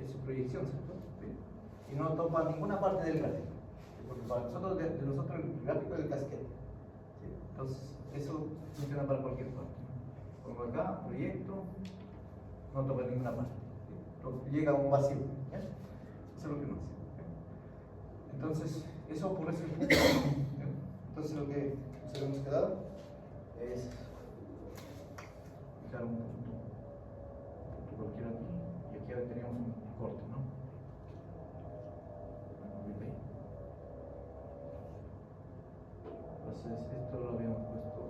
es su proyección, ¿cierto? ¿Sí? Y no topa ninguna parte del gráfico. Porque para nosotros, de nosotros el gráfico es el casquete. ¿Sí? Entonces, eso funciona para cualquier parte. Pongo acá, proyecto, no topa ninguna parte. ¿Sí? Llega a un vacío. ¿Ya? Eso es lo que nos hace. ¿Ya? Entonces, eso por ese punto. ¿Ya? Entonces, lo que nos hemos quedado es dejar un punto cualquiera aquí, y aquí ahora teníamos un corte, ¿no? Entonces, esto lo habíamos puesto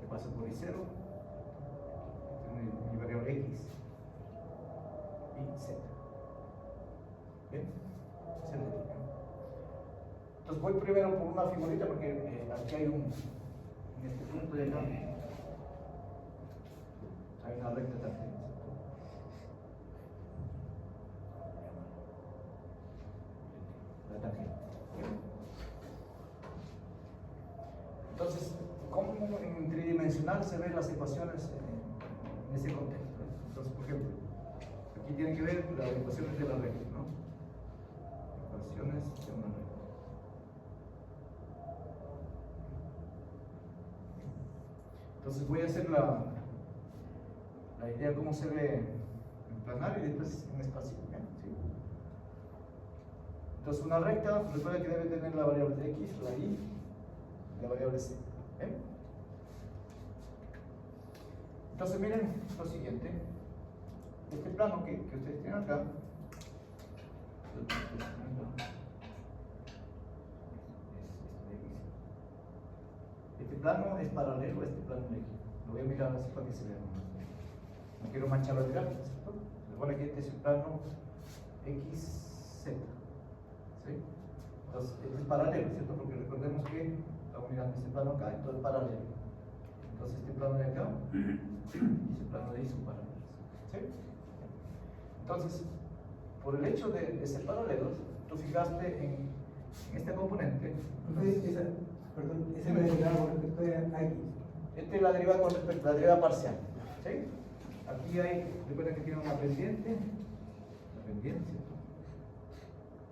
que pasa por I0, mi variable X y Z. ¿Bien? Ese es el detalle. Entonces, voy primero por una figurita porque aquí hay en este punto de acá, hay una recta tangente. La tangente. Entonces, ¿cómo en tridimensional se ven las ecuaciones en ese contexto? Entonces, por ejemplo, aquí tienen que ver las ecuaciones de la recta, ¿no? Ecuaciones de una recta. Entonces voy a hacer la idea de cómo se ve en planar y después en espacio. ¿Sí? Entonces una recta, recuerda que debe tener la variable de X, la Y y la variable Z. ¿Bien? Entonces miren lo siguiente. Este plano que ustedes tienen acá, este plano es paralelo a este plano de aquí. Lo voy a mirar así para que se vea. No quiero manchar los gráficos, ¿cierto? Recuerda que este es el plano XZ. ¿Sí? Entonces, este es paralelo, ¿cierto? Porque recordemos que estamos mirando este plano acá, entonces es paralelo. Entonces, este plano de acá y ese plano de ahí son paralelos. ¿Sí? Entonces, por el hecho de ser paralelos, tú fijaste en esta componente. Perdón, esa es la derivada con respecto a X. Esta es la derivada con respecto a la derivada parcial. ¿Sí? Aquí hay, recuerda que tiene una pendiente, ¿cierto?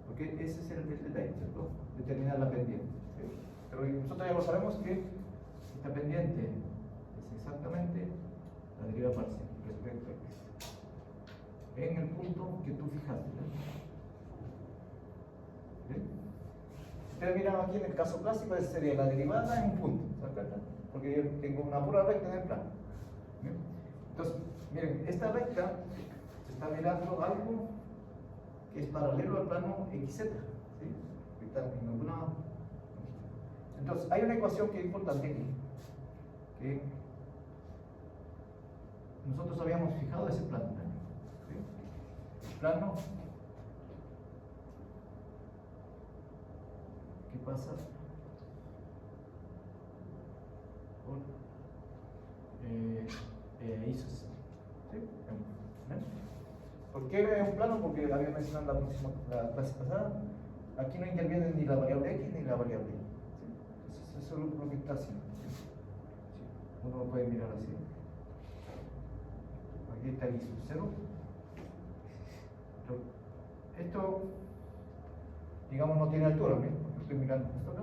Porque ese es el detalle, ¿cierto? Determinar la pendiente. ¿Sí? Pero nosotros ya lo sabemos que esta pendiente es exactamente la derivada parcial respecto a X. En el punto que tú fijaste. ¿Sí? Si ustedes miran aquí en el caso clásico, esa sería la derivada en un punto, ¿se acuerdan? Porque yo tengo una pura recta en el plano. ¿Bien? Entonces, miren, esta recta se está mirando algo que es paralelo al plano XZ. ¿Sí? Entonces, hay una ecuación que es importante aquí, que nosotros habíamos fijado ese plano. ¿Sí? El plano que pasa por ISOs. ¿Sí? ¿Por qué es un plano? Porque había mencionado la clase pasada, aquí no interviene ni la variable X ni la variable Y. ¿Sí? Entonces eso es lo que está haciendo. ¿Sí? Sí. Uno lo puede mirar así. Aquí está ISO 0. Esto, digamos, no tiene altura, ¿ven? Porque estoy mirando esto acá.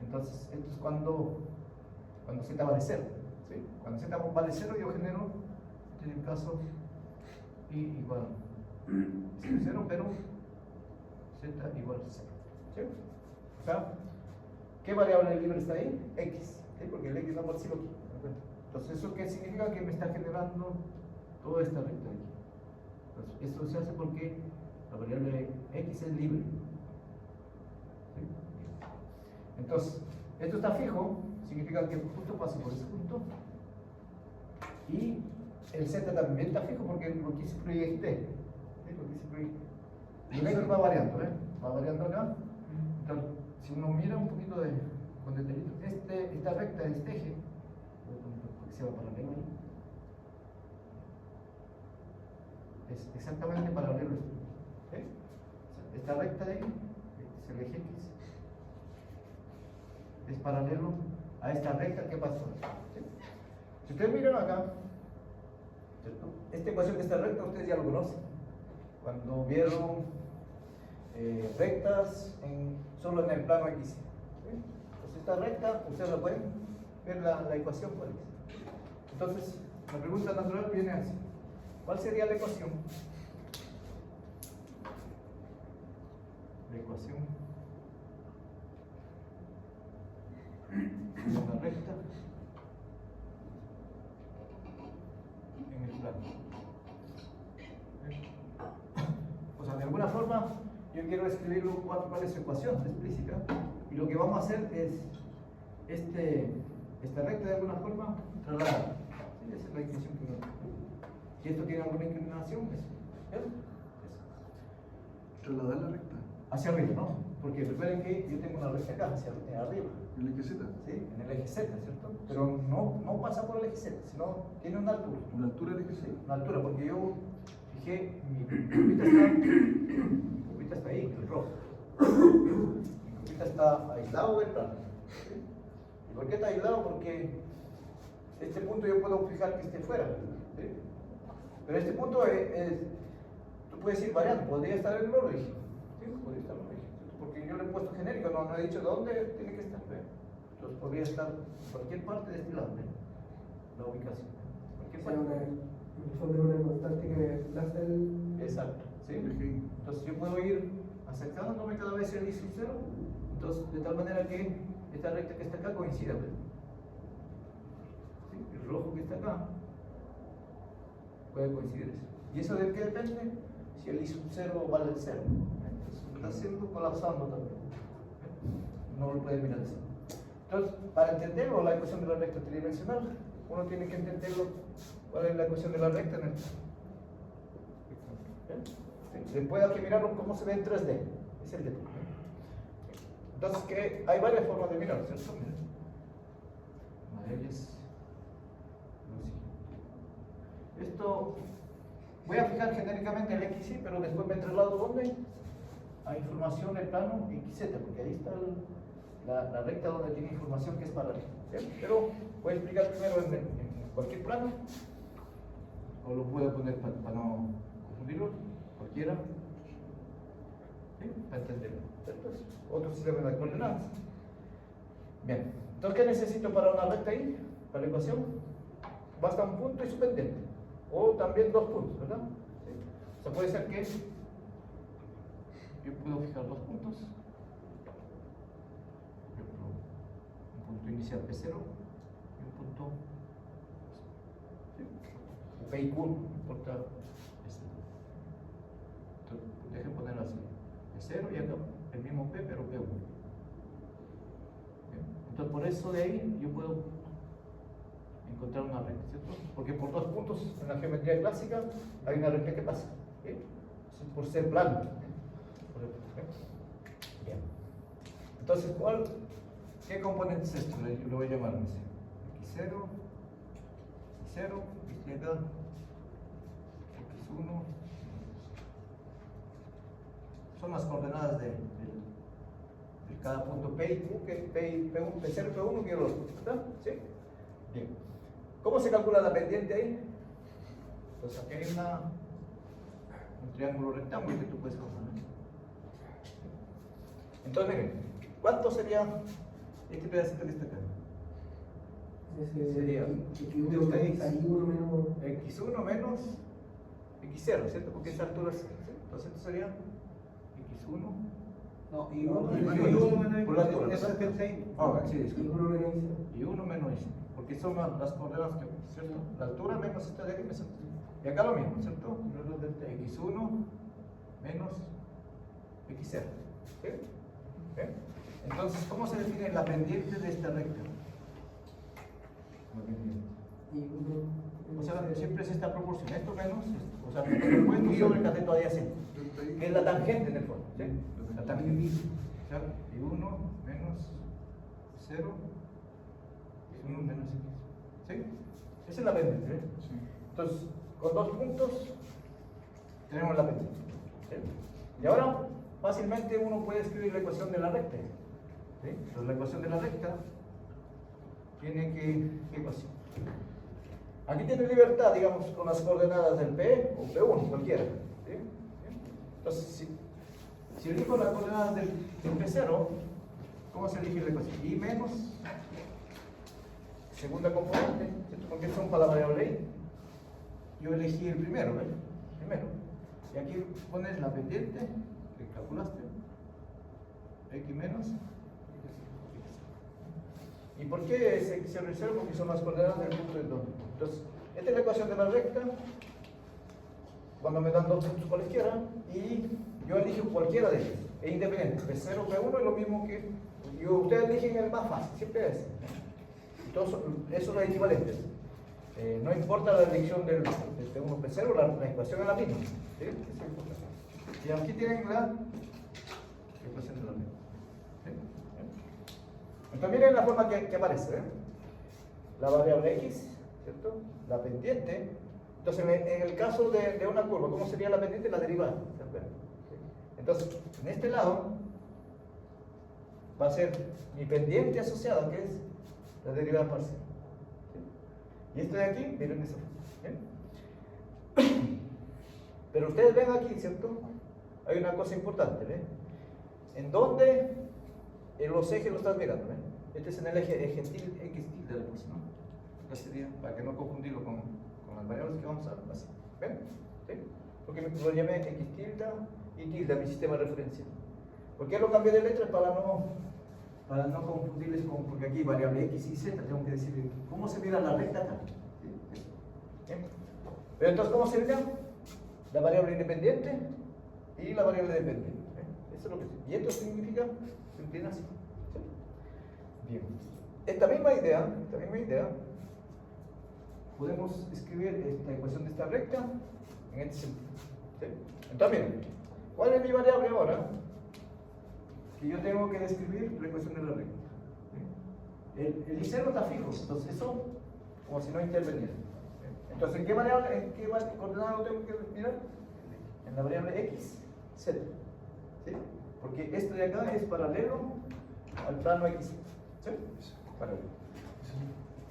Entonces, esto es cuando Z vale 0. ¿Sí? Cuando Z vale 0, yo genero, en el caso, Y igual 0, pero Z igual 0. ¿Sí? Acá, ¿qué variable libre está ahí? X. ¿Sí? Porque el X no participa aquí. Entonces, ¿eso qué significa? Que me está generando toda esta recta aquí. Entonces, esto se hace porque la variable X es libre. ¿Sí? Entonces, esto está fijo, significa que el punto pasa por ese punto. Y el Z también está fijo porque aquí se proyecte. ¿Sí? Porque se proyecte. Y el X va variando, ¿eh? Va variando acá. Entonces, si uno mira un poquito con detallito, esta recta, este eje, porque se va paralelo ahí, es exactamente paralelo a esto. ¿Sí? Esta recta de ahí, es el eje X, es paralelo a esta recta que pasó. ¿Sí? Si ustedes miran acá, ¿cierto? Esta ecuación de esta recta ustedes ya lo conocen. Cuando vieron rectas solo en el plano X. ¿Sí? Entonces esta recta, ustedes la pueden ver la ecuación por X. Entonces, la pregunta natural viene así. ¿Cuál sería la ecuación? La ecuación de una recta en el plano. O sea, de alguna forma, yo quiero escribirlo cuál es su ecuación explícita. Y lo que vamos a hacer es esta recta de alguna forma trasladar. ¿Sí? Esa es la inclinación que uno tiene. Si esto tiene alguna inclinación, eso. Trasladar la recta. Hacia arriba, ¿no? Porque recuerden que yo tengo una recta acá, hacia arriba. ¿En el eje Z? ¿Sí? En el eje Z, ¿cierto? Pero no pasa por el eje Z, sino tiene una altura. ¿Una altura del eje Z? Sí, una altura, porque yo fijé, mi copita está ahí, el rojo. Mi copita está aislado del plano. ¿Sí? ¿Y por qué está aislado? Porque este punto yo puedo fijar que esté fuera. ¿Sí? Pero este punto tú puedes ir variando, podría estar en el origen. ¿Sí? Podría estar en el origen. Porque yo le he puesto genérico, no he dicho dónde tiene que estar. ¿Ve? Entonces podría estar en cualquier parte de este lado, ¿ve? La ubicación. Cualquier parte. En el fondo es una constante que desplaza el... Exacto, ¿sí? El eje Y. Entonces yo puedo ir acercándome cada vez el I sub 0, entonces de tal manera que esta recta que está acá coincida, ¿ve? ¿Sí? El rojo que está acá puede coincidir eso. ¿Y eso de qué depende? Si el I sub 0 vale el 0. Entonces está siendo colapsando también. No lo puede mirar así. Entonces, para entenderlo, la ecuación de la recta tridimensional, uno tiene que entenderlo. ¿Cuál es la ecuación de la recta en el? ¿Sí? Después hay que mirarlo cómo se ve en 3D. Es el detalle. Entonces, que hay varias formas de mirarlo, ¿cierto? Miren. Una de ellas, lo siguiente. Esto, voy a fijar genéricamente el XY, pero después me traslado ¿dónde? A información del plano XZ, porque ahí está la recta donde tiene información que es paralela. ¿Sí? Pero voy a explicar primero en cualquier plano. O lo puedo poner para no confundirlo, cualquiera, ¿sí? Para entenderlo. Entonces, otro sistema de coordenadas. Bien, entonces, ¿qué necesito para una recta ahí? Para la ecuación, basta un punto y su pendiente, o también dos puntos, ¿verdad? ¿Sí? O sea, puede ser que yo puedo fijar dos puntos, por ejemplo, un punto inicial P0 y un punto P1, no importa. Entonces, dejen ponerlo así: P0 y acá el mismo P, pero P1. ¿Bien? Entonces, por eso de ahí yo puedo encontrar una recta, ¿cierto? Porque por dos puntos en la geometría clásica hay una recta que pasa. ¿Bien? Eso es por ser plano. Bien. Entonces, ¿qué componente es esto? Lo voy a llamar X0, Y0, Y, X1. Son las coordenadas de cada punto P y Q, que P1, P0 y P1 que los, ¿verdad? ¿Sí? Bien. ¿Cómo se calcula la pendiente ahí? Pues aquí hay un triángulo rectángulo que tú puedes calcular. Entonces, miren, ¿cuánto sería este pedacito que está acá? Sería X1 menos... X1 menos X0, ¿cierto? Porque esa altura es, ¿sí? Entonces esto sería X1. No, y uno por la altura. Eso es P6. Sí, disculpe. Y 1 menos Y 1 menos Y, porque son las coordenadas que, ¿cierto? La altura menos esta de aquí, y acá lo mismo, ¿cierto? X1 menos X0. ¿Sí? ¿Bien? Entonces, ¿cómo se define la pendiente de esta recta? O sea, siempre es esta proporción, esto menos esto. O sea, el puesto sobre el cateto adyacente, que es la tangente en el fondo, ¿sí? La tangente. O sea, y 1 menos 0 y 1 menos X. ¿Sí? Esa es la pendiente, ¿eh? Sí. Entonces, con dos puntos tenemos la pendiente. ¿Sí? Y ahora, fácilmente uno puede escribir la ecuación de la recta. ¿Sí? Entonces, la ecuación de la recta tiene que... ¿Qué ecuación? Aquí tiene libertad, digamos, con las coordenadas del P o P1, cualquiera. ¿Sí? Entonces, si elijo las coordenadas del P0, ¿cómo se elige la ecuación? Y menos segunda componente, ¿cierto? Porque son para la variable I. Yo elegí el primero, ¿ves? Primero. Y aquí pones la pendiente que calculaste, X menos. ¿Y por qué se reserva? Porque son las coordenadas del punto de 2. Entonces, esta es la ecuación de la recta, cuando me dan dos puntos cualquiera, y yo elijo cualquiera de ellos, es independiente. P0, P1 es lo mismo que. Ustedes eligen el más fácil, siempre es. Entonces, esos son equivalentes. No importa la elección del P1, P0, la ecuación es la misma. ¿Sí? Eso es importante. Y aquí tienen la ecuación de la misma. Entonces miren la forma que aparece, ¿eh? La variable X, ¿cierto? La pendiente. Entonces en el caso de una curva, ¿cómo sería la pendiente? La derivada. Entonces, en este lado va a ser mi pendiente asociada, que es la derivada parcial. ¿Sí? Y esto de aquí, miren eso. ¿Sí? Pero ustedes ven aquí, ¿cierto? Hay una cosa importante, ¿ven? En donde los ejes lo estás mirando, ¿ven? Este es en el eje X tilde de pues, ¿no? Acá sería, para que no confundirlo con las variables que vamos a hacer. ¿Ven? ¿Sí? Porque lo llamé X tilde y tilde, mi sistema de referencia. ¿Por qué lo cambié de letra? Para no confundirles con, porque aquí variable X y Z, tengo que decir cómo se mira la recta acá. ¿Sí? ¿Sí? Pero entonces, ¿cómo se mira? La variable independiente y la variable dependiente. Eso es lo que es. Y esto significa, se entiende así. ¿Sí? Bien. Esta misma idea, podemos escribir esta ecuación de esta recta en este sentido. ¿Sí? Entonces, miren, ¿cuál es mi variable ahora? Que yo tengo que describir la ecuación de la recta. ¿Sí? El I0 está fijo, entonces eso como si no interveniera. ¿Sí? Entonces, ¿en qué coordenada lo tengo que mirar? En la variable X, Z. ¿Sí? Porque esto de acá es paralelo al plano X. ¿Sí? Paralelo.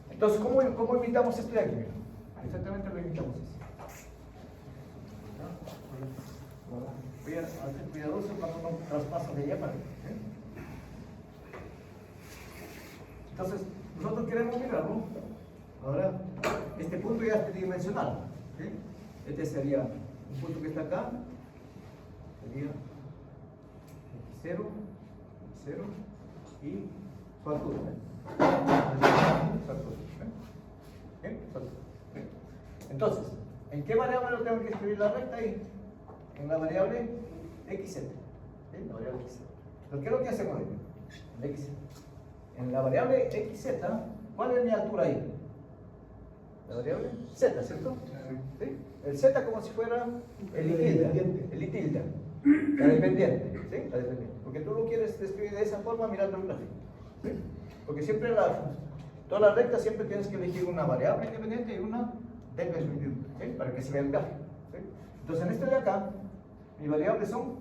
Entonces, ¿cómo imitamos esto de aquí? Mira, exactamente lo imitamos así. Voy a ser cuidadoso cuando no traspaso de allá para acá. Entonces, nosotros queremos mirarlo. Ahora, este punto ya es tridimensional. ¿Sí? Este sería un punto que está acá. Sería X0 y su altura. Entonces, ¿en qué variable lo tengo que escribir la recta ahí? En la variable XZ. ¿Sí? La variable XZ. Entonces, ¿qué es lo que hacemos ahí? En XZ. En la variable XZ, ¿cuál es mi altura ahí? La variable Z, ¿cierto? ¿Sí? El Z como si fuera el I tilde. La dependiente, ¿sí? La dependiente. Porque tú lo quieres describir de esa forma mirando el gráfico. ¿Sí? Porque siempre todas las rectas siempre tienes que elegir una variable independiente y una dependiente, ¿sí? Para que se vea el gráfico. ¿Sí? Entonces en este de acá, mis variables son,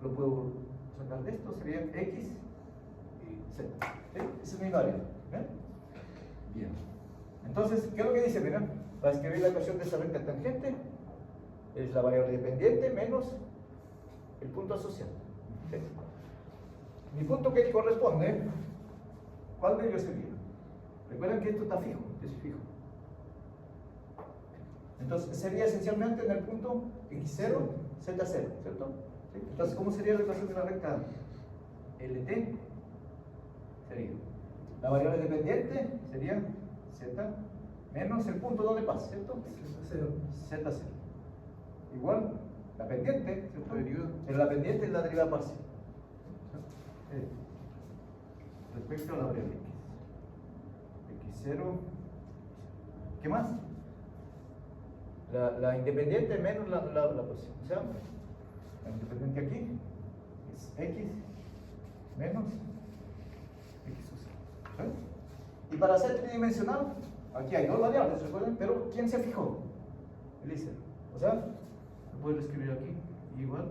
lo puedo sacar de esto, sería X y Z. ¿Sí? Esa es mi variable. ¿Ven? Bien. Entonces, ¿qué es lo que dice? Mira, para escribir la ecuación de esa recta tangente, es la variable dependiente menos el punto asociado. ¿Sí? Mi punto que corresponde, ¿cuál de ellos sería? Recuerden que esto está fijo, es fijo. Entonces sería esencialmente en el punto X0, Z0, ¿cierto? ¿Sí? Entonces, ¿cómo sería la ecuación de la recta LT? Sería la variable dependiente, sería Z menos el punto donde pasa, ¿cierto? Z0. Igual, la pendiente, ¿cierto? En la pendiente es la derivada parcial. Respecto a la variable X. X0. ¿Qué más? La independiente menos la posición. O sea, la independiente aquí es X menos X. ¿Sí? Y para ser tridimensional, aquí hay dos variables, ¿recuerdan? Pero ¿quién se fijó? El I0. O sea, lo puedo escribir aquí, igual.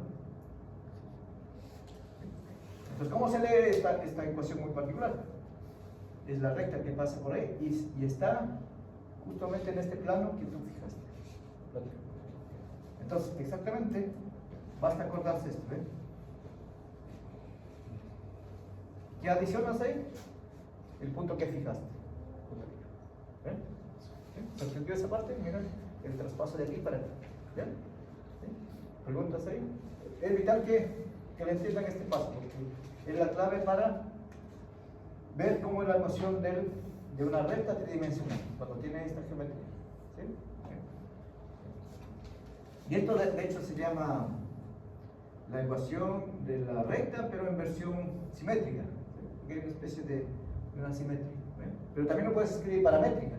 Entonces, ¿cómo se lee esta ecuación muy particular? es la recta que pasa por ahí y está justamente en este plano que tú fijaste. Entonces, exactamente, basta acordarse esto, ¿eh? ¿Qué adicionas ahí? El punto que fijaste. ¿Ven? ¿Se entendió esa parte? Miren, el traspaso de aquí para acá. ¿Bien? ¿Sí? ¿Preguntas ahí? Es vital que le entiendan este paso, porque es la clave para ver cómo es la ecuación de una recta tridimensional, cuando tiene esta geometría. ¿Sí? Y esto de hecho se llama la ecuación de la recta, pero en versión simétrica, ¿sí? Porque hay una especie de una simetría. ¿Sí? Pero también lo puedes escribir paramétrica,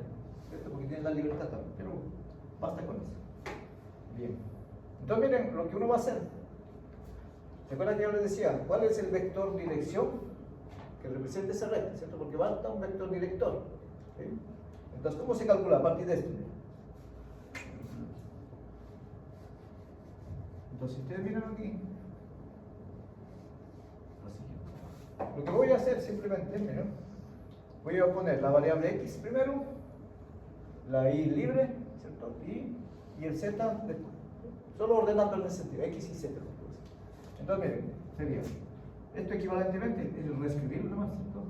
¿cierto? Porque tienes la libertad también, pero basta con eso. Bien. Entonces miren, lo que uno va a hacer. ¿Se acuerdan que yo les decía? ¿Cuál es el vector dirección que representa esa recta? ¿Cierto? Porque falta un vector director. ¿Sí? Entonces, ¿cómo se calcula a partir de esto? Entonces, si ustedes miran aquí, lo que voy a hacer simplemente, miren, voy a poner la variable x primero, la y libre, ¿cierto? Y el z después. Solo ordenando en ese sentido, x y z. Entonces, miren, sería esto equivalentemente es reescribirlo nomás, ¿cierto?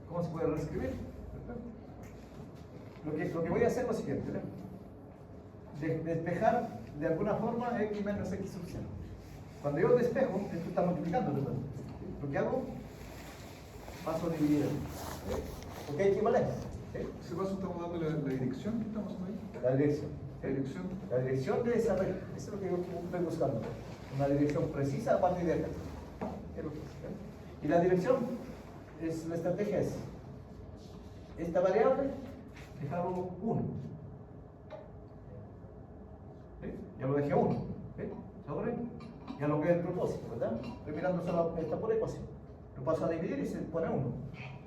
¿Cómo se puede reescribir? Lo que voy a hacer es lo siguiente, ¿verdad? Despejar de alguna forma x menos x sub 0. Cuando yo despejo, esto está multiplicando, ¿verdad? Lo que hago, paso a dividir. ¿Sí? ¿Ok? Equivalente. ¿Sí? Ese paso estamos dando la dirección que estamos ahí. La dirección. La dirección. La dirección de esa recta. Eso es lo que yo estoy buscando. Una dirección precisa a partir de acá. Es lo que es, ¿sí? Y la dirección, la estrategia es esta variable, dejarlo 1. ¿Sí? Ya lo dejé 1. ¿Sí? Sobre. Ya lo que es el propósito, ¿verdad? Estoy mirando solo esta por ecuación. Lo paso a dividir y se pone 1.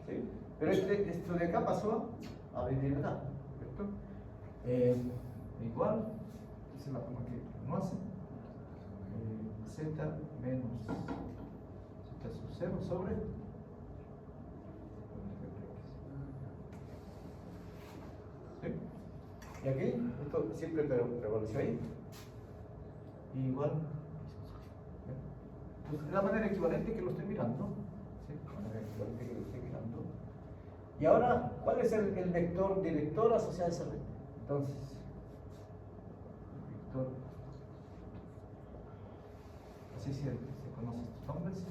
¿Sí? Pero esto de acá pasó a dividir acá. ¿Cierto? Igual, esa es la forma que uno hace. Z menos Z sub 0 sobre. ¿Sí? Y aquí, esto siempre prevaleció ahí. Igual. Entonces, de la manera equivalente que lo estoy mirando. ¿Sí? De la manera equivalente que lo estoy mirando. Y ahora, ¿cuál es el vector director asociado a esa recta? Entonces, el vector. Así se conocen estos nombres.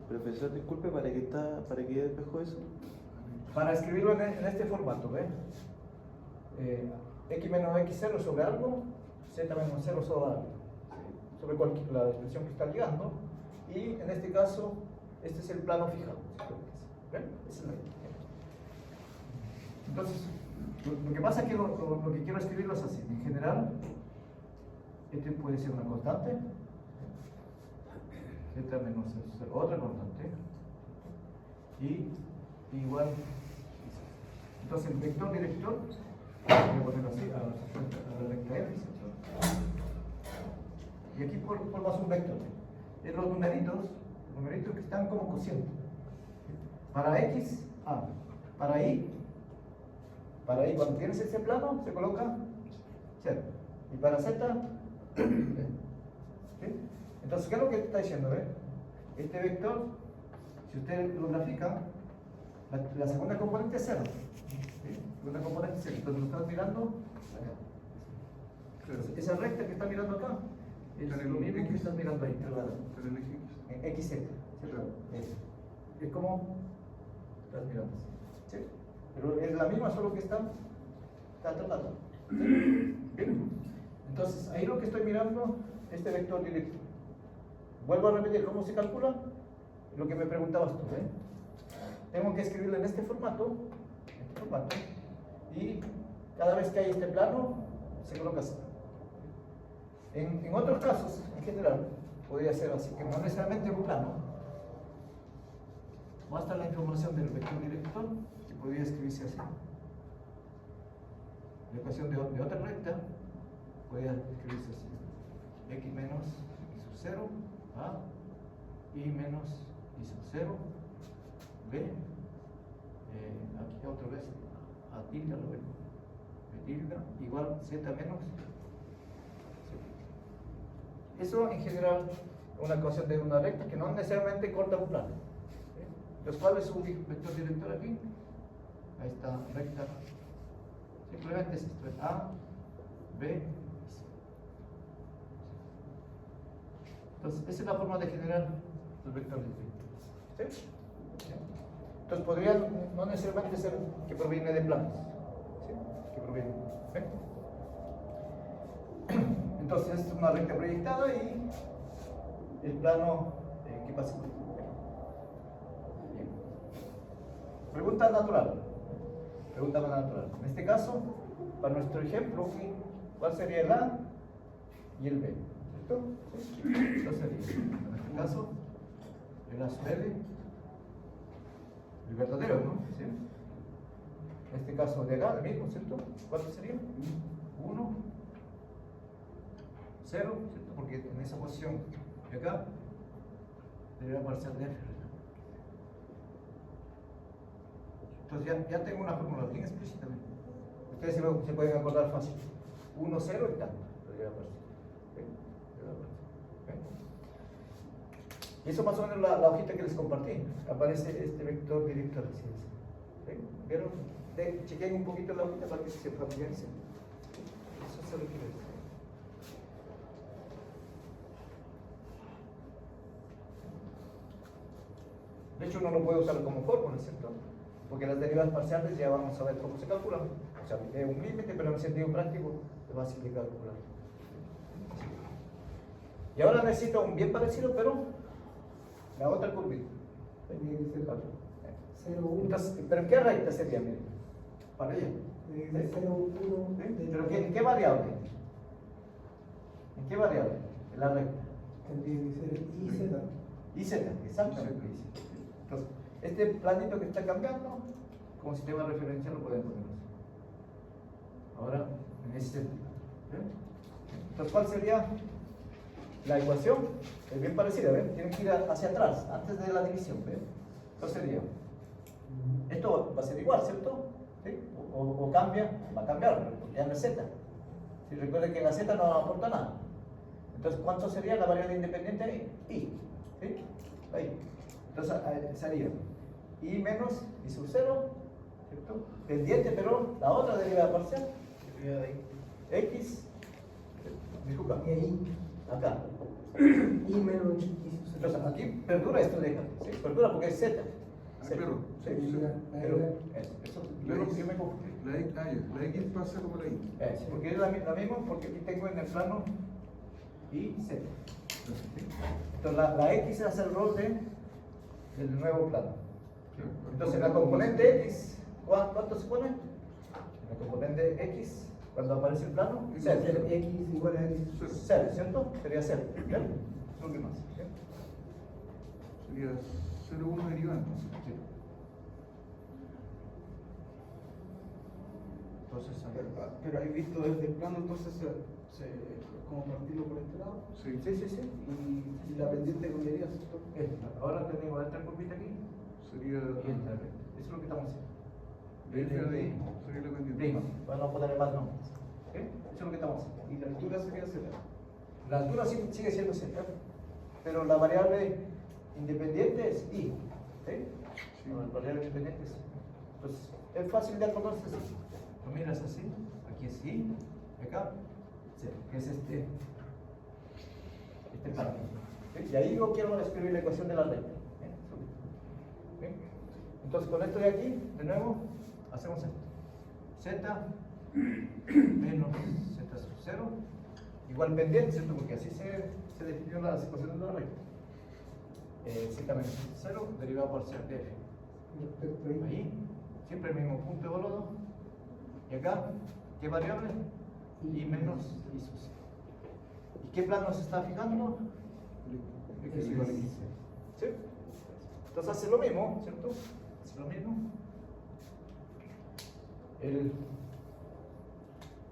Profesor, disculpe, ¿para qué despejó eso? Para escribirlo en este formato, ¿ve? X menos x0 sobre algo, z menos 0 sobre algo, ¿sí? Sobre la expresión que está ligando, y en este caso, este es el plano fijado. ¿Ven? Esa es la idea. Entonces, lo que pasa es que lo que quiero escribirlo es así. En general, este puede ser una constante, z menos 0, otra constante, y igual. Entonces el vector director, voy a ponerlo así, a la recta F, ¿cierto? Y aquí formas un vector. Es los numeritos que están como cocientes. Para X, A. Para Y, cuando tienes ese plano, se coloca 0. Y para Z, ¿sí? Entonces, ¿qué es lo que está diciendo? Este vector, si usted lo grafica, la segunda componente es 0. ¿Sí? Segunda componente es 0. Entonces lo estás mirando acá. Entonces, esa recta que está mirando acá es lo mismo que estás mirando ahí. Pero el eje X. XZ. ¿Cierto? Es como estás mirando. ¿Sí? Pero es la misma, solo que está tratando. ¿Sí? Bien. Entonces, ahí lo que estoy mirando, este vector directo. Vuelvo a repetir cómo se calcula lo que me preguntabas tú. Tengo que escribirlo en este formato, y cada vez que hay este plano, se coloca así. En otros casos, en general, podría ser así, que no necesariamente un plano. Basta la información del vector director, que podría escribirse así. La ecuación de otra recta podría escribirse así. X menos x sub 0, A, y menos y sub 0, B, aquí otra vez, a tilde, lo vemos. Tilde igual z menos z. Eso en general es una ecuación de una recta que no necesariamente corta un plano. Entonces, ¿cuál es su vector director aquí? Ahí está, recta. Simplemente es esto, es A, B y C. Entonces, esa es la forma de generar los vectores de ¿sí? Entonces, podrían no necesariamente ser que proviene de planos. ¿Sí? Que proviene. ¿Ven? Entonces, esta es una recta proyectada y el plano que pasa. Bien. Pregunta natural. Pregunta más natural. En este caso, para nuestro ejemplo, ¿cuál sería el A y el B? ¿Cierto? ¿Sí? Entonces sería, en este caso, el A sub L, el verdadero, ¿no? ¿Sí? En este caso de acá, el mismo, ¿cierto? ¿Cuánto sería? 1, 0, ¿cierto? Porque en esa posición de acá debería aparecer de F. Entonces ya tengo una fórmula bien explícita. Ustedes se pueden acordar fácil. 1, 0 y tanto. Debería aparecer. ¿Ven? Y eso más o menos la hojita que les compartí. Aparece este vector director. ¿Sí? ¿Vieron? Chequen un poquito la hojita para que se familiaricen. Eso se requiere. De hecho, uno lo puede usar como fórmula, ¿cierto? Porque las derivas parciales ya vamos a ver cómo se calculan. O sea, es un límite, pero en el sentido práctico es fácil de calcular. Y ahora necesito un bien parecido, pero la otra curvita. Tenía que ser 0, 1. Entonces, ¿pero en qué recta sería? Miren, para ella. 0, 1. ¿Pero en qué variable? ¿En qué variable? En la recta. Tendría que ser I, Z. Y z, exactamente. Entonces, este planito que está cambiando, como sistema referencial lo podemos poner así. Ahora, en ese sentido. Entonces, ¿cuál sería la ecuación? Es bien parecida, ¿ven? Tienen que ir hacia atrás, antes de la división, ¿ven? Entonces sería, esto va a ser igual, ¿cierto? ¿Sí? O cambia, va a cambiar, porque ya no es z. Si recuerden que la z no aporta nada. Entonces, ¿cuánto sería la variable independiente ahí? I. ¿Sí? Ahí. Entonces sería I menos I sub 0, ¿cierto? Pendiente, pero la otra derivada parcial, derivada de X, disculpa, Y ahí, acá. I menos I sub 0. Entonces aquí perdura esto, déjate, ¿sí? Perdura porque es Z. Claro. Sí, sí, pero eso, yo me confundí. La X pasa como la I. Porque es la misma, porque aquí tengo en el plano Y, Z. Entonces la X hace el rol del nuevo plano. Entonces la componente X, ¿cuánto se pone? La componente X, cuando aparece el plano, 0. X igual a X. 0, ¿cierto? Sería 0. ¿Bien? Lo que más. ¿Bien? Sería 0, 1 derivando. Sí. Entonces, Pero hay visto desde el plano, entonces como partirlo por este lado. Sí. sí. Y la pendiente cambiaría, ¿cierto? Ahora tenemos esta curvita aquí Sería. y esta recta. Eso es lo que estamos haciendo. Sería la pendiente. Prima, para no ponerle más nombres. ¿Sí? Eso es lo que estamos haciendo. Y la altura sería Z. La altura sigue siendo Z, pero la variable independiente es I. ¿Sí? Sí. La variable independiente es I. Entonces, es fácil de acordarse así. Lo miras así, aquí es I, acá, Z, que es este parámetro. ¿Sí? Y ahí yo quiero escribir la ecuación de la recta. ¿Sí? Entonces, con esto de aquí, de nuevo, hacemos esto. Z menos Z sub 0 igual pendiente, ¿cierto? Porque así se definió la ecuación de la recta. Z menos 0 derivado parcial de F. Respecto a I. Ahí, siempre el mismo punto evaluado. Y acá, ¿qué variable? I menos I sub 0. ¿Y qué plano se está fijando? X igual a X. ¿Sí? Entonces hace lo mismo, ¿cierto? Hace lo mismo.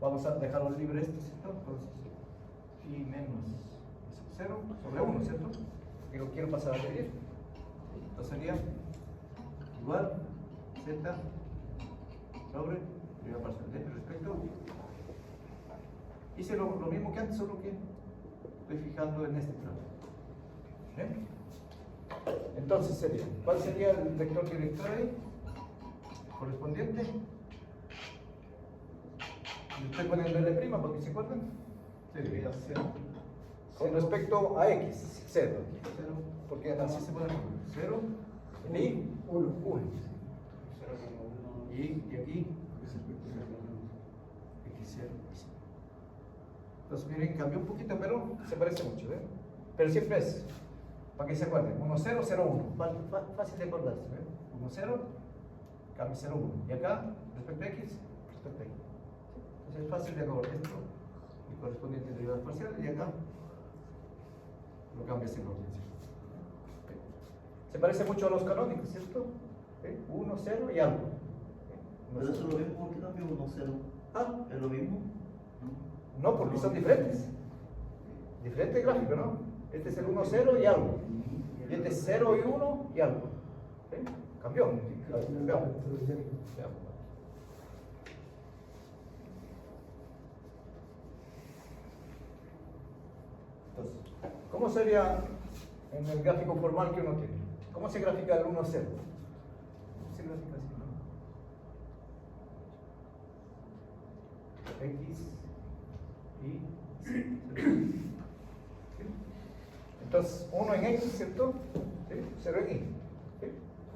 Vamos a dejarlo libre esto, ¿cierto? Entonces, I menos I sub 0 sobre 1, ¿cierto? Que lo quiero pasar a dividir. Entonces sería igual Z sobre derivada parcial de F respecto. Hice lo mismo que antes, solo que estoy fijando en este plano. ¿Bien? Entonces sería, ¿cuál sería el vector director ahí? Correspondiente. Le estoy poniendo L' para que se acuerden. Sería 0. Con respecto a X, 0. Porque así se pone 0. Y 1. Y aquí X0. Entonces miren, cambió un poquito, pero se parece mucho, ¿eh? Pero siempre es, para que se acuerden, 1, 0, 0, 1. Fácil de acordarse, ¿eh? 1, 0, cambio 0, 1. Y acá, respecto a X, respecto a X. Entonces es fácil de acordar esto, el correspondiente de derivada parcial, y acá lo cambias en orden. Se parece mucho a los canónicos, ¿cierto? 1, 0 y algo. Pero eso es lo mismo que cambio 1, 0. Ah, ¿Es lo mismo? no, porque son diferentes. Diferente gráfico, ¿no? Este es el 1, 0 y algo. Y este es 0 y 1 y algo. ¿Sí? Cambió. Cambió. Entonces, ¿cómo sería en el gráfico formal que uno tiene? ¿Cómo se grafica el 1, 0? Se grafica así, ¿no? X y 0. Entonces, 1 en X, ¿cierto? ¿Sí? 0 en Y. ¿Sí?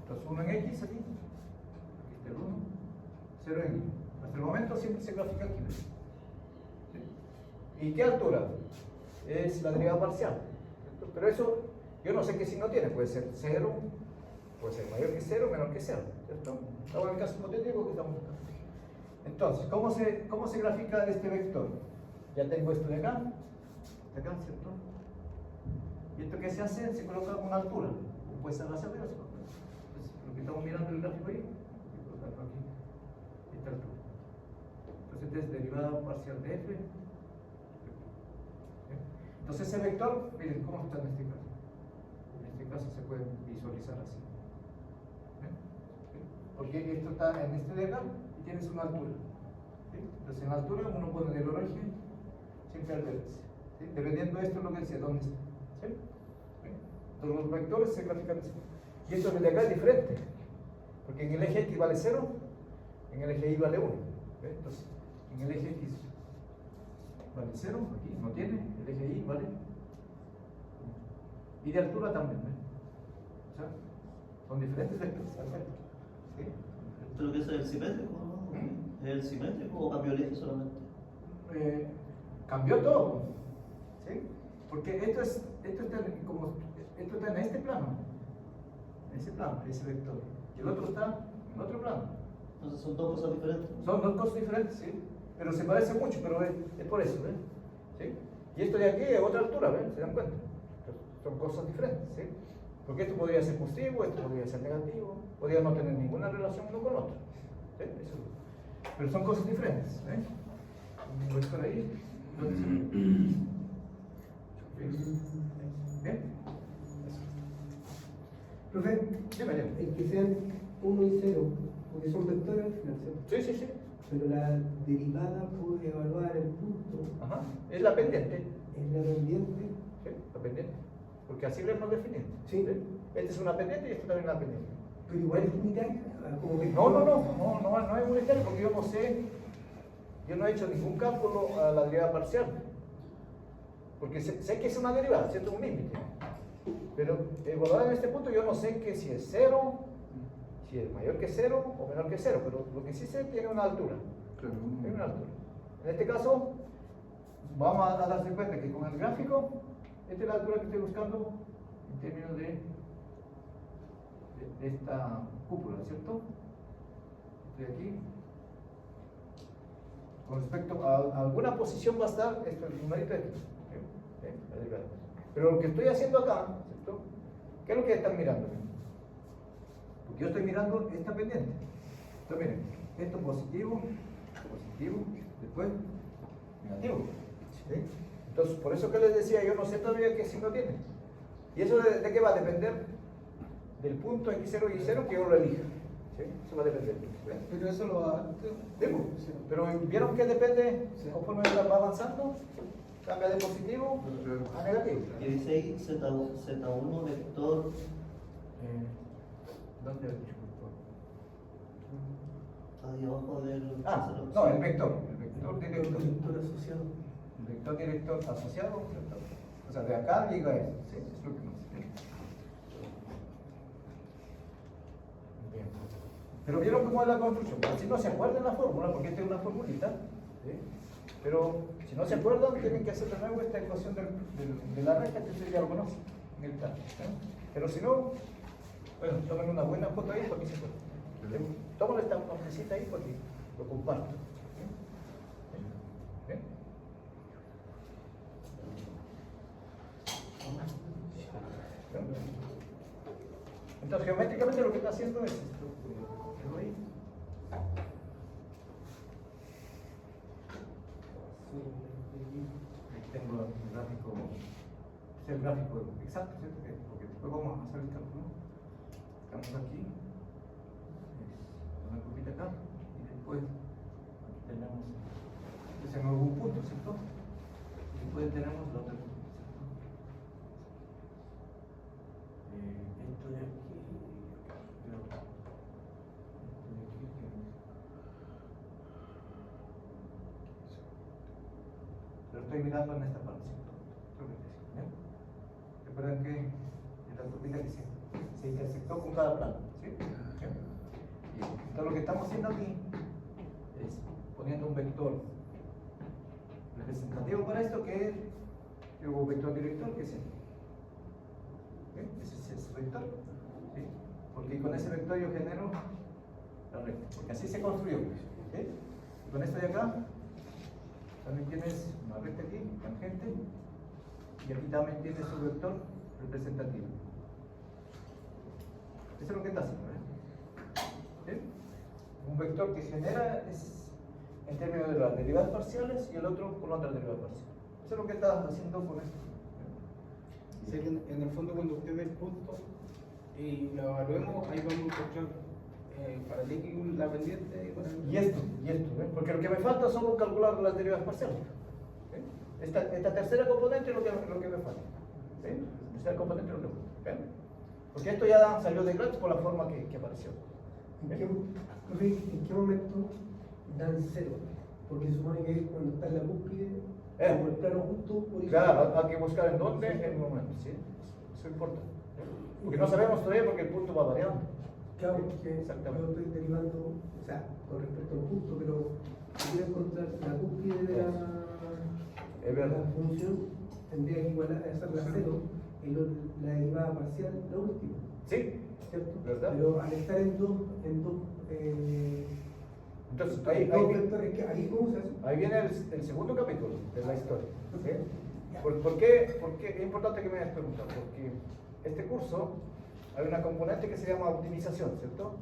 Entonces, 1 en X aquí. Aquí está el 1. 0 en Y. Hasta el momento siempre se grafica aquí. ¿Sí? ¿Y qué altura? Es la derivada parcial. ¿Cierto? Pero eso, yo no sé qué signo tiene. Puede ser 0, puede ser mayor que 0, menor que 0. ¿Cierto? Estamos en el caso hipotético que estamos buscando. Entonces, ¿cómo se grafica este vector? Ya tengo esto de acá, ¿cierto? Y esto que se hace, se coloca una altura. Puede ser hacia arriba, entonces, lo que estamos mirando el gráfico ahí, y colocarlo aquí, esta altura. Entonces, esta es derivada parcial de F. Entonces, ese vector, miren cómo está en este caso. En este caso se puede visualizar así. Porque esto está en este de acá y tienes una altura. ¿Sí? Entonces, en la altura uno pone el origen siempre al vértice. ¿Sí? Dependiendo de esto, es lo que decía, ¿dónde está? ¿Sí? ¿Sí? Entonces, los vectores se grafican así. Y esto de acá es diferente. Porque en el eje X vale 0, en el eje Y vale 1. ¿Sí? Entonces, en el eje X vale 0, aquí no tiene, el eje Y vale 1. Y de altura también. O sea, son diferentes vectores. ¿Sí? ¿Pero que es el simétrico? ¿No? ¿Es el simétrico o cambió el eje solamente? Cambió todo. ¿Sí? Porque esto está en este plano. En ese plano, ese vector. Y el otro está en otro plano. Entonces son dos cosas diferentes. Son dos cosas diferentes, sí. Pero se parece mucho, pero es por eso, ¿ven? ¿Sí? Y esto de aquí es otra altura, ¿ven? ¿Se dan cuenta? Entonces, son cosas diferentes, ¿sí? Porque esto podría ser positivo, esto podría ser negativo, podría no tener ninguna relación uno con otro. ¿Sí? Eso. Pero son cosas diferentes, ¿eh? Pues por ahí. ¿Bien? Profe, Dime. el que sean 1 y 0, porque son vectores al final, ¿cierto? Sí. Pero la derivada por evaluar el punto Ajá. Es la pendiente. es la pendiente. Sí, la pendiente. Porque así lo hemos definido. Sí. Esta es una pendiente y esta también es una pendiente. Pero igual es unitaria, como que No es unitario porque yo no sé, yo no he hecho ningún cálculo a la derivada parcial. Porque sé que es una derivada, ¿cierto? Un límite. Pero evaluada en este punto yo no sé que si es 0, si es mayor que 0 o menor que 0, pero lo que sí sé tiene una altura. Claro, Tiene una altura. En este caso, vamos a darse cuenta que con el gráfico, esta es la altura que estoy buscando en términos de esta cúpula, ¿cierto? Estoy aquí. Con respecto a alguna posición va a estar el numerito de aquí. ¿Sí? Pero lo que estoy haciendo acá, ¿cierto? ¿Qué es lo que están mirando? Porque yo estoy mirando esta pendiente. Entonces miren, esto positivo, después negativo. ¿Sí? Entonces, por eso que les decía, yo no sé todavía qué signo tiene. ¿Y eso de qué va a depender? Del punto X0 y Y0 que yo lo elija. ¿sí? Eso va a depender. ¿ven? Pero eso lo va antes. Digo, Sí. pero ¿vieron que depende Sí. conforme va avanzando? Cambia de positivo a negativo. Y dice ahí Z1 vector. ¿Dónde lo he dicho? Ahí abajo del. Ah, no, el vector director. Vector asociado. El vector director asociado. O sea, de acá llega a eso. ¿Sí? Es lo que nos explica. Bien. Pero vieron cómo es la construcción. Si no se acuerdan la fórmula, porque esta es una formulita. ¿Sí? Pero si no se acuerdan, tienen que hacer de nuevo esta ecuación de la recta que ustedes ya lo conocen en el plan. Pero si no, bueno, tomen una buena foto ahí porque se acuerdan. Tómale esta notecita ahí porque lo comparto. ¿Bien? Entonces, geométricamente lo que está haciendo es esto. ¿Lo veis? Ahí tengo el gráfico, es el gráfico exacto, ¿cierto? Porque después vamos a hacer el cálculo. Estamos aquí, una curvita acá, y después aquí tenemos, este es un punto, ¿cierto? Y después tenemos la otra punto, ¿cierto? Esto de aquí, pero esto de aquí, lo estoy mirando en esta parte, ¿cierto? ¿Bien? Recuerden que en la curvita que se intersectó con cada plano, ¿sí? ¿Bien? Bien. Entonces lo que estamos haciendo aquí es poniendo un vector representativo para esto que es un vector director que es el. ¿Bien? Ese es ese vector, ¿sí? Porque con ese vector yo genero la recta, porque así se construyó, ¿sí? Y con esto de acá también tienes una recta aquí, tangente, y aquí también tienes un vector representativo. Eso es lo que está haciendo, ¿sí? Un vector que genera es en términos de las derivadas parciales y el otro con otra derivada parcial. Eso es lo que está haciendo con esto. O sea que en el fondo cuando usted ve el punto y lo evaluemos, ahí vamos a encontrar para el X la pendiente y para el... Y esto, ¿ves? Porque lo que me falta solo calcular las derivadas parciales. ¿Sí? Esta tercera componente es lo que me falta. ¿Sí? La tercera componente es lo que me falta. ¿Ven? Porque esto ya salió de gratis por la forma que apareció. ¿En qué momento dan cero? Porque supone que cuando está en la cúspide, como el plano justo horizontal. Claro, hay que buscar en dónde, en el momento. ¿Sí? Eso importa. Porque no sabemos todavía porque el punto va variando. Claro, porque Exactamente. yo estoy derivando, o sea, con respecto al punto, pero si quiero encontrar la cúspide de Es verdad. la función, tendría que igualar a hacer la cero y la derivada parcial, la última, ¿Sí? ¿cierto? ¿Verdad? Pero al estar en dos Entonces, dos vectores, ¿ahí cómo se hace? ahí viene el segundo capítulo de la historia. ¿Sí? ¿Por qué es importante que me hayas preguntado? Porque este curso hay una componente que se llama optimización, ¿cierto?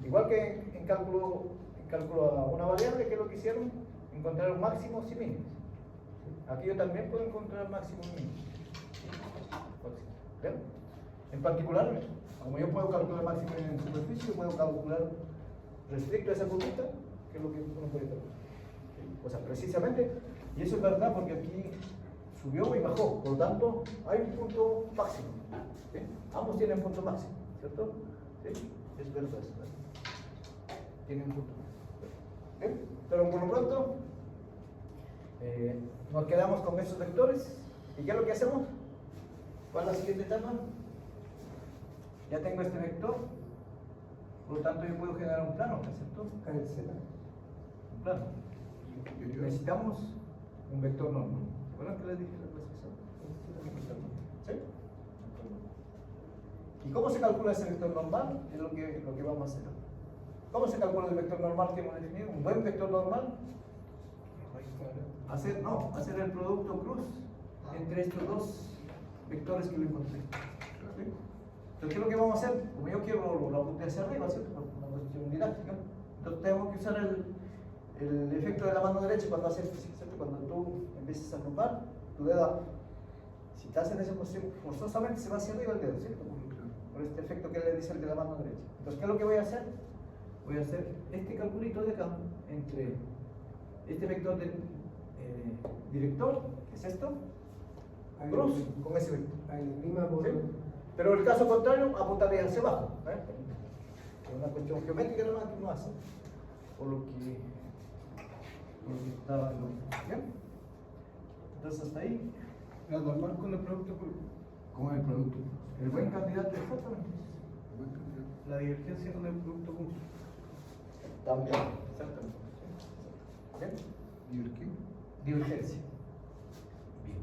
Igual que en cálculo a una variable, ¿qué es lo que hicieron? Encontrar máximos y mínimos. Aquí yo también puedo encontrar máximos y mínimos. ¿Ven? En particular, como yo puedo calcular máximo en superficie, yo puedo calcular respecto a esa curvita, que es lo que uno puede calcular. O sea, precisamente, y eso es verdad porque aquí subió y bajó, por lo tanto, hay un punto máximo. ¿Sí? Ambos tienen punto máximo, ¿cierto? ¿Sí? Es verdad, es verdad. Tienen punto máximo. ¿Sí? Pero por lo pronto, nos quedamos con esos vectores. ¿Y qué es lo que hacemos? ¿Cuál es la siguiente etapa? Ya tengo este vector, por lo tanto yo puedo generar un plano, ¿cierto? Acá en el Z. Un plano. Y necesitamos un vector normal. ¿Se acuerdan que les dije la clasificación? ¿Sí? ¿Y cómo se calcula ese vector normal? Es lo que vamos a hacer. ¿Cómo se calcula el vector normal que hemos definido? Un buen vector normal. Hacer el producto cruz entre estos dos vectores que lo encontré. ¿Sí? Entonces, ¿qué es lo que vamos a hacer? Como yo quiero lo apunte hacia arriba, ¿cierto? Una cuestión didáctica. Entonces tenemos que usar el efecto de la mano derecha cuando haces, ¿cierto? Cuando tú empiezas a agrupar, tu dedo, si estás en esa posición, forzosamente se va hacia arriba el dedo, ¿cierto? Por este efecto que le dice el de la mano derecha. Entonces, ¿qué es lo que voy a hacer? voy a hacer este calculito de acá entre este vector del director, que es esto, Ahí cruz, con ese vector. ahí prima por... ¿Sí? Pero el caso contrario, apuntaría hacia abajo. Es una cuestión geométrica nomás que uno hace. Por lo que estaba bien. Entonces hasta ahí, La normal con el producto, con el producto. El buen candidato, exactamente. Buen candidato. la divergencia con el producto común. También, exactamente. ¿Bien? ¿Y el qué? Divergencia. Bien.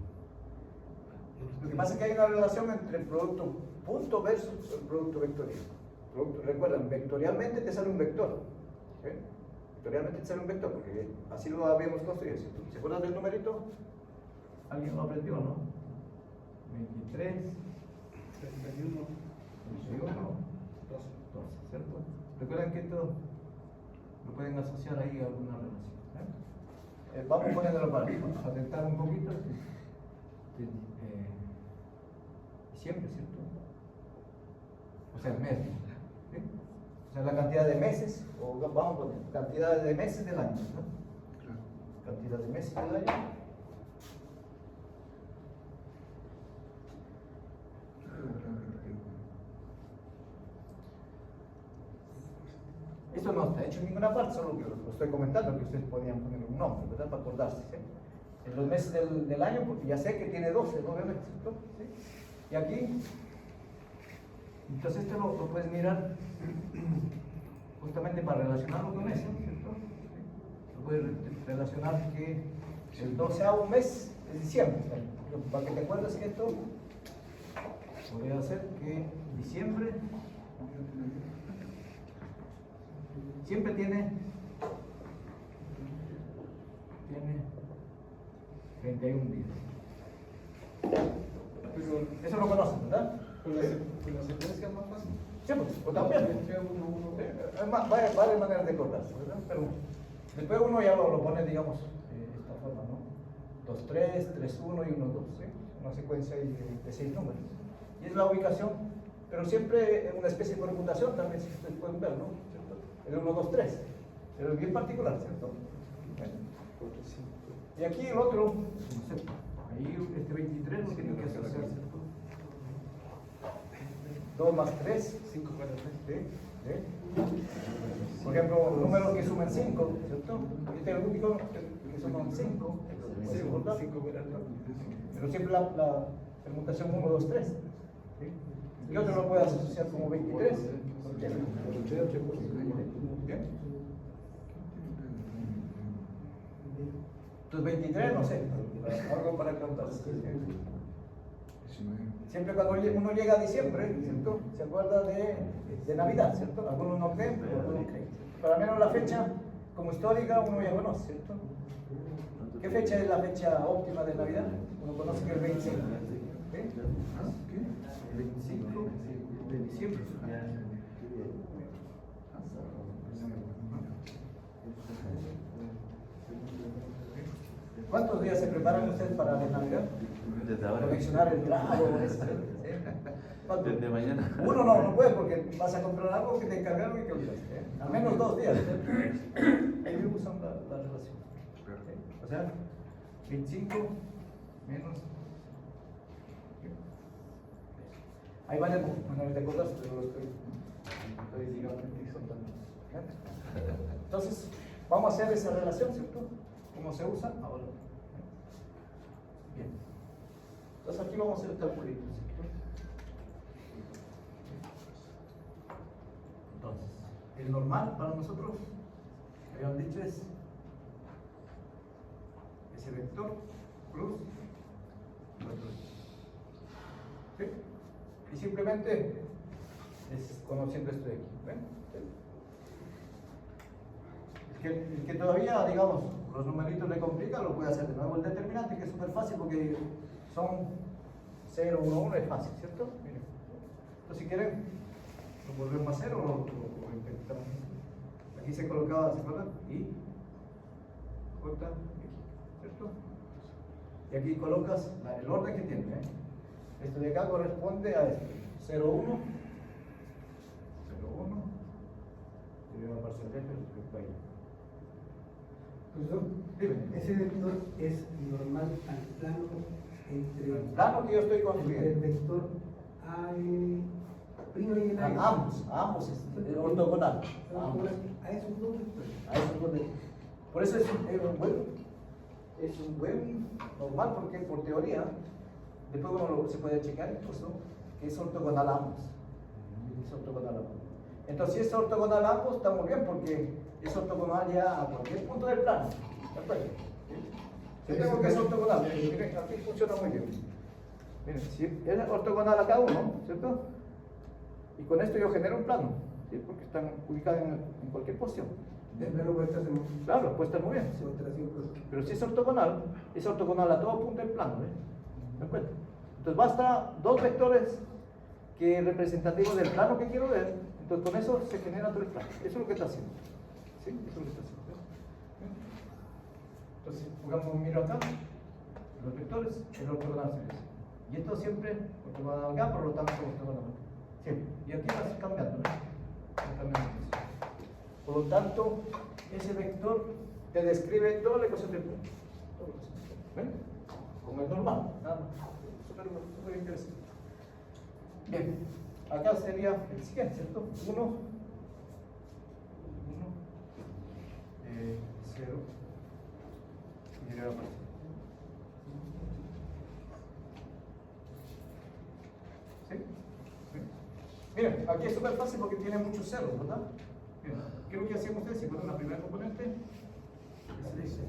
Lo que pasa es que hay una relación entre el producto punto versus el producto vectorial. Recuerden, vectorialmente te sale un vector. ¿Sí? Vectorialmente te sale un vector, porque así lo habíamos construido. ¿Se acuerdan del numerito? ¿Alguien lo aprendió, no? 23, 31, 21, 12, ¿cierto? Recuerden que esto lo pueden asociar ahí a alguna relación. Vamos poniéndolo para atentar un poquito. Diciembre, ¿cierto? O sea, el mes. ¿Sí? O sea, la cantidad de meses, o vamos a poner cantidad de meses del año, ¿no? Claro. Cantidad de meses del año. Esto no está hecho en ninguna parte, solo que lo estoy comentando, que ustedes podían poner un nombre, ¿verdad? Para acordarse. ¿Sí? En los meses del año, porque ya sé que tiene 12, obviamente, ¿cierto? ¿Sí? Y aquí, entonces esto lo puedes mirar justamente para relacionarlo con eso, ¿cierto? ¿Sí? Lo puedes relacionar que el 12º mes es diciembre. ¿Sí? Para que te acuerdes que esto podría ser que diciembre siempre tiene 31 días. Pero Eso lo conocen, ¿verdad? con la secuencia es más fácil. Sí, pues también. Entre uno, Varias maneras de acordarse, ¿verdad? Pero después uno ya lo pone, digamos, de esta forma, ¿no? 2, 3, 3, 1 y 1, 2, ¿sí? Una secuencia ahí de 6 números. Y es la ubicación, pero siempre en una especie de permutación también, si ustedes pueden ver, ¿no? ¿Cierto? El 1, 2, 3. Pero es bien particular, ¿cierto? Bueno. Y aquí el otro, no sé, ahí este 23 no tiene que asociar, ¿cierto? 2 más 3, 5 para 3. ¿sí? ¿Sí? Por ejemplo, números que sumen 5, ¿cierto? Este es el único que suman 5, pero siempre la permutación 1, 2, 3. ¿Sí? ¿Qué otro lo puedes asociar como 23? ¿Bien? Entonces 23, no sé, algo para contar. Siempre cuando uno llega a diciembre, ¿cierto? Se acuerda de Navidad, ¿cierto? Algunos no creen, pero algunos creen. Pero al menos la fecha como histórica uno ya conoce, ¿cierto? ¿Qué fecha es la fecha óptima de Navidad? Uno conoce que es el 25. ¿Sí? El 25 de diciembre. ¿Cuántos días se preparan ustedes para la Navidad? Desde ahora. Coleccionar el trago. ¿Cuánto? Desde mañana. Uno no puede porque vas a comprar algo que te encargaron y que olvidaste. Al menos 2 días. Ellos usan la relación. O sea, 25 menos. Hay varias maneras de acordarse, pero lo estoy digamos, entonces, vamos a hacer esa relación, ¿cierto? ¿Cómo se usa? Ahora. Bien. Entonces aquí vamos a hacer el calculito, ¿cierto? Entonces, el normal para nosotros, habían dicho, es ese vector plus ¿sí? Y simplemente es conociendo esto de aquí. ¿Ven? El que todavía, digamos, los numeritos le complican, lo puede hacer de nuevo el determinante, que es súper fácil porque son 0, 1, 1, es fácil, ¿cierto? Miren. Entonces, si quieren, lo volvemos a hacer o lo intentamos. Aquí se colocaba, ¿se acuerdan? Y corta aquí, ¿cierto? Y aquí colocas el orden que tiene. Esto de acá corresponde a esto: 0, 1, 0, 1, derivada parcial de f respecto a y. Profesor, Dime. ese vector es normal al plano entre El plano que yo estoy el construyendo. vector A, prima y N. A ambos es ortogonal. A ambos. A esos dos vectores. A eso es donde- Por eso es un buen normal, porque por teoría, después uno se puede checar incluso, que es ortogonal a ambos. Es ortogonal a ambos. Entonces, si es ortogonal a ambos, está muy bien, porque es ortogonal ya a cualquier punto del plano. ¿De acuerdo? Si yo tengo que es ortogonal, miren, aquí funciona muy bien. Miren, si es ortogonal a cada uno, ¿cierto? Y con esto yo genero un plano, ¿sí? Porque están ubicados en cualquier posición. El plano puede estar en Claro, puede estar muy bien. ¿sí? puede estar así, pues. Pero si es ortogonal a todo punto del plano. ¿De acuerdo? Entonces basta dos vectores que representativos del plano que quiero ver. Entonces con eso se genera todo el plano. Eso es lo que está haciendo. ¿Sí? Eso es lo que está haciendo. Entonces, jugamos un miro acá. Los vectores, el ortogonal se dice. Y esto siempre ortogonal acá, por lo tanto ortogonal acá. Siempre. Y aquí va cambiando. Va cambiando. Por lo tanto, ese vector te describe toda la ecuación del punto. ¿Ven? Como es normal. Nada más. Súper interesante. Bien. Acá sería el siguiente, ¿cierto? 1, 0. Y llega a aparecer. ¿Sí? ¿Sí? Miren, aquí es súper fácil porque tiene muchos ceros, ¿verdad? Bien, ¿qué es lo que hacían ustedes? Si ponen la primera componente, es ese.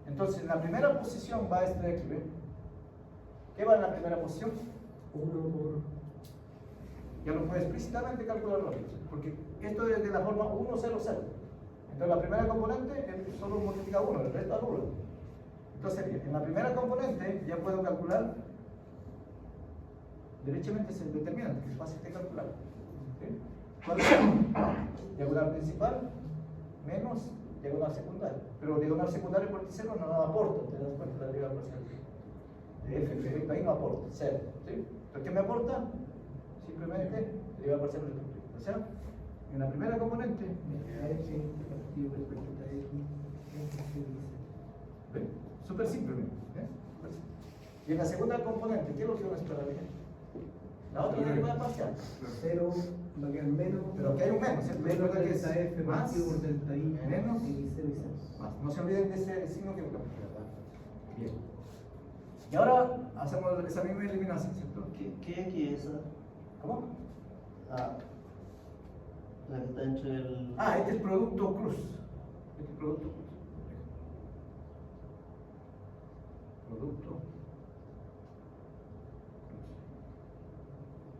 Entonces, en la primera posición va este de aquí, ¿ven? ¿Qué va en la primera posición? 1 por. Ya lo puedes explícitamente calcularlo, porque esto es de la forma 1, 0, 0. Entonces, la primera componente solo multiplica 1, el resto anula. Entonces, en la primera componente ya puedo calcular, derechamente es el determinante, que es fácil de calcular. ¿Sí? ¿Cuál es? Diagonal principal menos diagonal secundaria. Pero diagonal secundaria por cero no aporta, te das cuenta de la derivada parcial. F ahí no aporta, 0. ¿Sí? ¿Pero qué me aporta? Simplemente derivada parcial del punto. O sea, en la primera componente, ¿ven? Súper simple, ¿ven? Súper simple. Y en la segunda componente, ¿qué es lo que uno espera bien? La otra derivada parcial. 0 va a quedar menos. Pero aquí hay un menos, ¿cierto? Menos Recuerda que es delta F más, partido por delta I menos, y 0 y 0. más. No se olviden de ese signo que buscamos, ¿verdad? Bien. Y ahora hacemos esa misma eliminación, ¿cierto? ¿Qué aquí es esa? ¿Cómo? La que está entre el. Ah, este es producto cruz. Este es producto cruz. Producto cruz.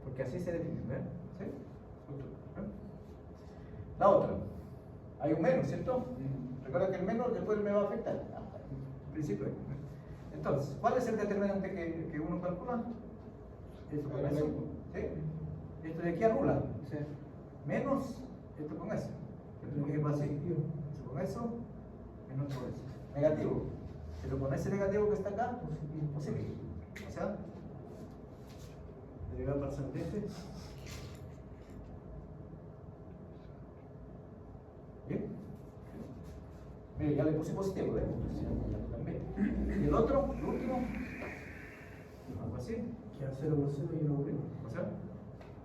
Porque así se define, ¿ven? ¿Sí? Producto cruz, ¿ven? La otra. Hay un menos, ¿cierto? Recuerda que el menos después me va a afectar. En principio. Entonces, ¿cuál es el determinante que uno calcula? Esto con eso. ¿Sí? Esto de aquí anula. Sí. Menos esto con eso. Porque va así. Esto con eso, menos con eso. Negativo. Pero con ese negativo que está acá, positivo. O sea, derivada parcial de f. Bien. Mire, ya le puse positivo, ¿ven? Ya lo cambié. Y el otro, el último, algo así. Queda 0 por 0 y 1 por 1. O sea,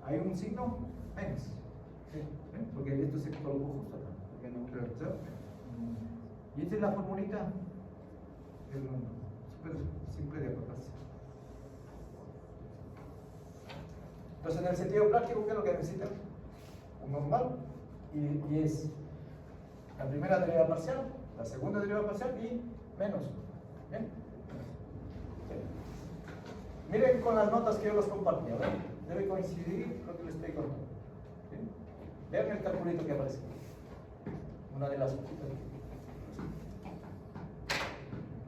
hay un signo menos. ¿Ven? Porque esto se colocó justo acá. Porque no. ¿Sí? Y esta es la formulita súper simple de acordarse. Entonces, en el sentido práctico, ¿qué es lo que necesitan? Un normal y es la primera derivada parcial, la segunda derivada parcial y menos. ¿Bien? Miren con las notas que yo les compartí, ¿verdad? Debe coincidir lo que les estoy contando. ¿Sí? Vean el calculito que aparece. Una de las hojitas.